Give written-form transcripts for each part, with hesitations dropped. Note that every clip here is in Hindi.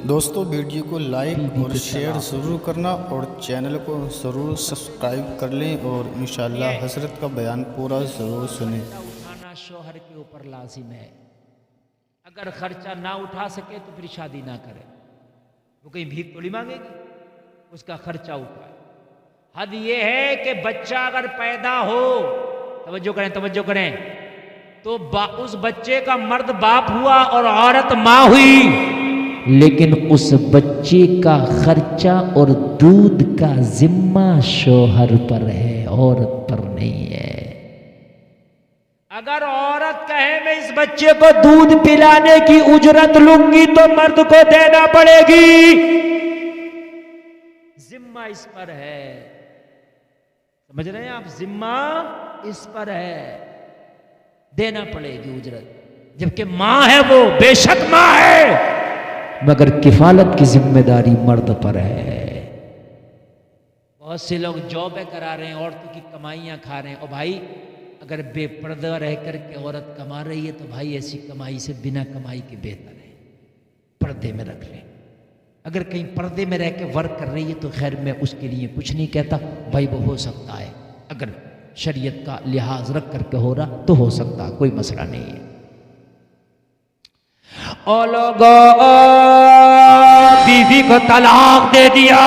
दोस्तों वीडियो को लाइक और शेयर ज़रूर करना और चैनल को ज़रूर सब्सक्राइब कर लें और इंशाअल्लाह हज़रत का बयान पूरा ज़रूर सुनें। उठाना शौहर के ऊपर लाजिम है। अगर खर्चा ना उठा सके तो फिर शादी ना करे। वो कहीं भीख थोड़ी मांगेगी, उसका खर्चा उठाए। हद ये है कि बच्चा अगर पैदा हो, तवज्जो करें, तो उस बच्चे का मर्द बाप हुआ और औरत माँ हुई, लेकिन उस बच्चे का खर्चा और दूध का जिम्मा शौहर पर है, औरत पर नहीं है। अगर औरत कहे मैं इस बच्चे को दूध पिलाने की उजरत लूंगी तो मर्द को देना पड़ेगी, जिम्मा इस पर है। समझ रहे हैं आप? जिम्मा इस पर है, देना पड़ेगी उजरत। जबकि मां है, वो बेशक मां है, मगर किफालत की जिम्मेदारी मर्द पर है। बहुत से लोग जॉब करा रहे हैं, औरतों की कमाइयां खा रहे हैं। और भाई अगर बेपर्दा रह करके औरत कमा रही है तो भाई ऐसी कमाई से बिना कमाई के बेहतर है पर्दे में रख लें। अगर कहीं पर्दे में रह के वर्क कर रही है तो खैर मैं उसके लिए कुछ नहीं कहता भाई, वो हो सकता है, अगर शरीयत का लिहाज रख करके हो रहा तो हो सकता, कोई मसला नहीं है। ओ लोगों, बीवी को तलाक दे दिया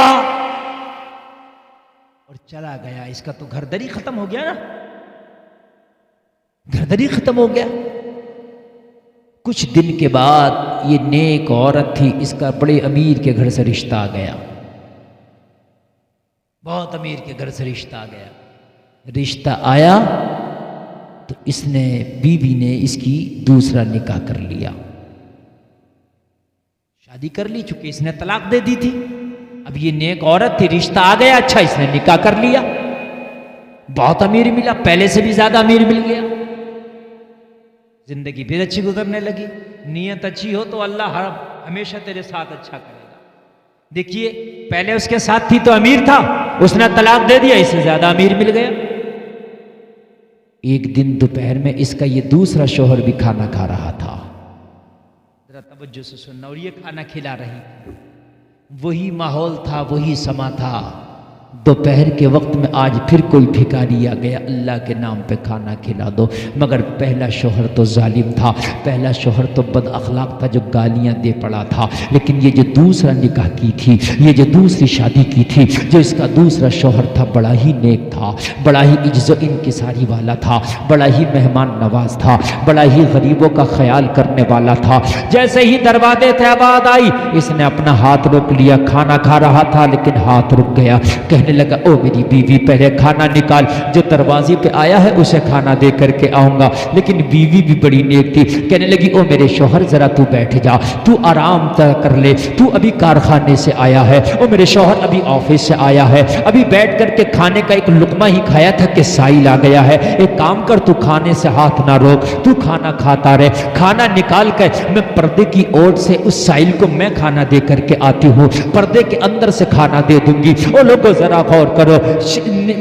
और चला गया, इसका तो घरदरी खत्म हो गया ना, घरदरी खत्म हो गया। कुछ दिन के बाद ये नेक औरत थी, इसका बड़े अमीर के घर से रिश्ता आ गया, बहुत अमीर के घर से रिश्ता आ गया। रिश्ता आया तो इसने, बीवी ने इसकी दूसरा निकाह कर लिया, शादी कर ली, चूंकि इसने तलाक दे दी थी। अब ये नेक औरत थी, रिश्ता आ गया, अच्छा इसने निकाह कर लिया, बहुत अमीर मिला, पहले से भी ज्यादा अमीर मिल गया, जिंदगी फिर अच्छी गुजरने लगी। नीयत अच्छी हो तो अल्लाह हमेशा तेरे साथ अच्छा करेगा। देखिए पहले उसके साथ थी तो अमीर था, उसने तलाक दे दिया, इससे ज्यादा अमीर मिल गया। एक दिन दोपहर में इसका ये दूसरा शौहर भी खाना खा रहा था, जरा तवज्जो से सुनना, और ये खाना खिला रही, वही माहौल था, वही समा था। दोपहर के वक्त में आज फिर कोई भिखारी आ गया, अल्लाह के नाम पे खाना खिला दो। मगर पहला शौहर तो जालिम था, पहला शौहर तो बद अखलाक था, जो गालियां दे पड़ा था। लेकिन ये जो दूसरा निकाह की थी, ये जो दूसरी शादी की थी, जो इसका दूसरा शौहर था, बड़ा ही नेक था, बड़ा ही इज्जो इनकिसारी वाला था, बड़ा ही मेहमान नवाज था, बड़ा ही गरीबों का ख्याल करने वाला था। जैसे ही दरवाजे से आवाज आई, इसने अपना हाथ रोक लिया, खाना खा रहा था लेकिन हाथ रुक गया, कहने लगा ओ मेरी बीवी पहले खाना निकाल, जो दरवाजे पे आया है उसे खाना दे करके आऊंगा। लेकिन बीवी भी बड़ी नेक थी, कहने लगी ओ मेरे शौहर जरा तू बैठ जा, तू आराम कर ले, तू अभी कारखाने से आया है, ओ मेरे शौहर अभी ऑफिस से आया है, अभी बैठ करके खाने का एक लुकमा ही खाया था कि साइल आ गया है, एक काम कर तू खाने से हाथ ना रोक, तू खाना खाता रहे, खाना निकाल कर मैं पर्दे की ओर से उस साइल को मैं खाना दे करके आती हूँ, पर्दे के अंदर से खाना दे दूंगी। ओ लोगों जरा गौर करो,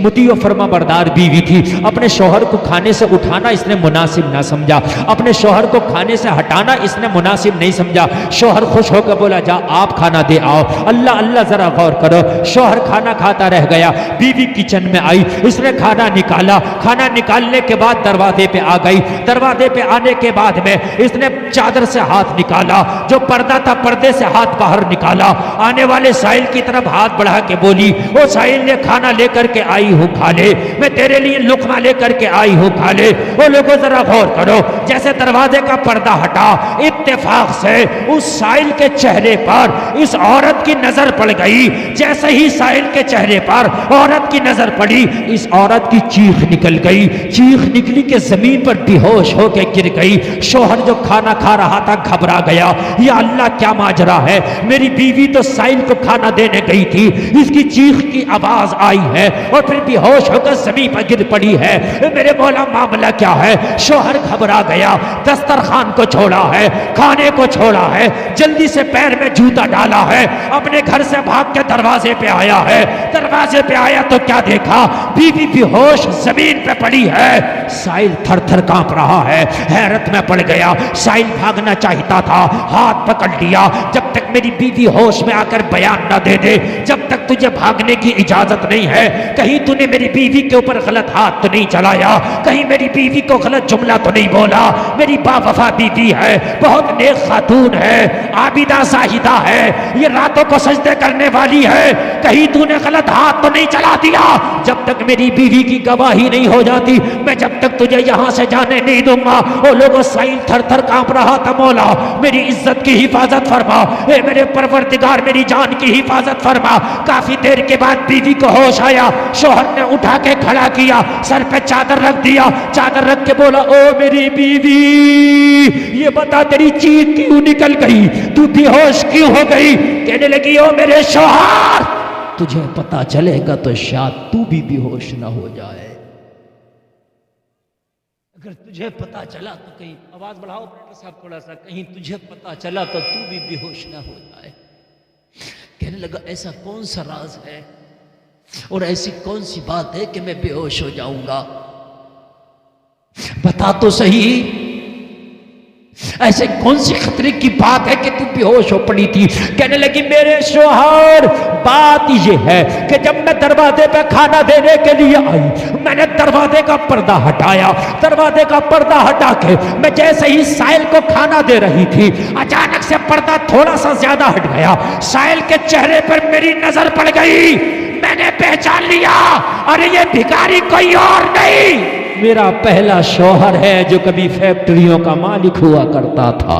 मुती और फरमा बरदार बीवी थी, अपने शौहर को खाने से उठाना इसने मुनासिब ना समझा, अपने शौहर को खाने से हटाना इसने मुनासिब नहीं समझा। शौहर खुश होकर बोला जा आप खाना दे आओ। अल्लाह अल्लाह, जरा गौर करो, शौहर खाना खाता रह गया, बीवी किचन में आई, इसने खाना निकाला, खाना निकालने के बाद दरवाजे पे आ गई, दरवाजे पे आने के बाद में इसने चादर से हाथ निकाला, जो पर्दा था पर्दे से हाथ बाहर निकाला, आने वाले साहिल की तरफ हाथ बढ़ा के बोली ओ साहिल ने खाना लेकर के आई हूं खा ले, मैं तेरे लिए लुकमा लेकर के आई हूं खा ले। वो लोगों जरा गौर करो, जैसे दरवाजे का पर्दा हटा, इत्तेफाक से उस साहिल के चेहरे पर इस औरत की नजर पड़ गई। जैसे ही साहिल के चेहरे पर औरत की नजर पड़ी, इस औरत की चीख निकल गई, चीख निकली के जमीन पर बेहोश होकर गिर गई। शौहर जो खाना खा रहा था घबरा गया, या अल्लाह क्या माजरा है, मेरी बीवी तो साहिल को खाना देने गई थी, इसकी चीख की आवाज आई है और फिर बेहोश होकर जमीन पर गिर पड़ी है, मेरे मौला मामला क्या है। शौहर घबरा गया, दस्तरखान को छोड़ा है, खाने को छोड़ा है, जल्दी से पैर में जूता डाला है, अपने घर से भाग के दरवाजे पे आया है। दरवाजे पे आया तो क्या देखा, बीवी बेहोश जमीन पे पड़ी है। साहिल थर थर कांप रहा है, हैरत में पड़ गया। साहिल भागना चाहता था, हाथ पकड़ लिया, जब तक मेरी बीवी होश में आकर बयान ना दे दे, जब तक तुझे भागने की इजाजत नहीं है। कहीं तूने मेरी बीवी के ऊपर गलत हाथ तो नहीं चलाया, कहीं मेरी बीवी को गलत जुमला तो नहीं बोला। मेरी बावफा बीवी है, बहुत नेक खातून है, आबिदा साहिदा है, ये रातों को सजदे करने वाली है, कहीं तूने गलत हाथ तो नहीं चला दिया। जब तक मेरी बीवी की गवाही नहीं हो जाती, मैं जब तक तुझे यहां से जाने नहीं दूंगा। ओ लोगों, साइल थर थर कांप रहा था। मौला मेरी इज्जत की हिफाजत फरमा, ए मेरे परवरदिगार मेरी जान की हिफाजत फरमा। काफी देर के बाद बीवी को होश आया, शोहर ने उठा के खड़ा किया, सर पे चादर रख दिया, चादर रख के बोला, ओ मेरी बीवी, ये बता तेरी चीख क्यों निकल गई, तू बेहोश क्यों हो गई? कहने लगी, ओ मेरे शोहर, तुझे पता चलेगा तो शायद तू भी बेहोश ना हो जाए। अगर तुझे पता चला तो कहीं, आवाज बढ़ाओ ऑपरेटर साहब थोड़ा सा, कहीं तुझे पता चला तो तू भी बेहोश ना हो जाए। कहने लगा, ऐसा कौन सा राज है और ऐसी कौन सी बात है कि मैं बेहोश हो जाऊंगा? बता तो सही, ऐसे कौन सी खतरे की बात है कि तू बेहोश हो पड़ी थी? कहने लगी, मेरे शोहर, बात ये है कि जब मैं दरवाजे पे खाना देने के लिए आई, मैंने दरवाजे का पर्दा हटाया, दरवाजे का पर्दा हटा के मैं जैसे ही साहिल को खाना दे रही थी, अचानक से पर्दा थोड़ा सा ज्यादा हट गया, साहिल के चेहरे पर मेरी नजर पड़ गई, मैंने पहचान लिया, अरे ये भिखारी कोई और नहीं, मेरा पहला शौहर है जो कभी फैक्ट्रियों का मालिक हुआ करता था।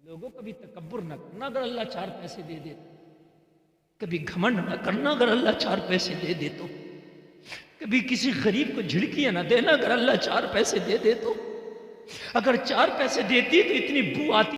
लोगों कभी तकब्बुर न करना अगर अल्लाह 4 पैसे दे दे, कभी घमंड न करना अगर अल्लाह 4 पैसे दे दे तो, कभी किसी गरीब को झिड़कियां न देना अगर अल्लाह 4 पैसे दे दे तो। अगर 4 पैसे देती तो इतनी बू आती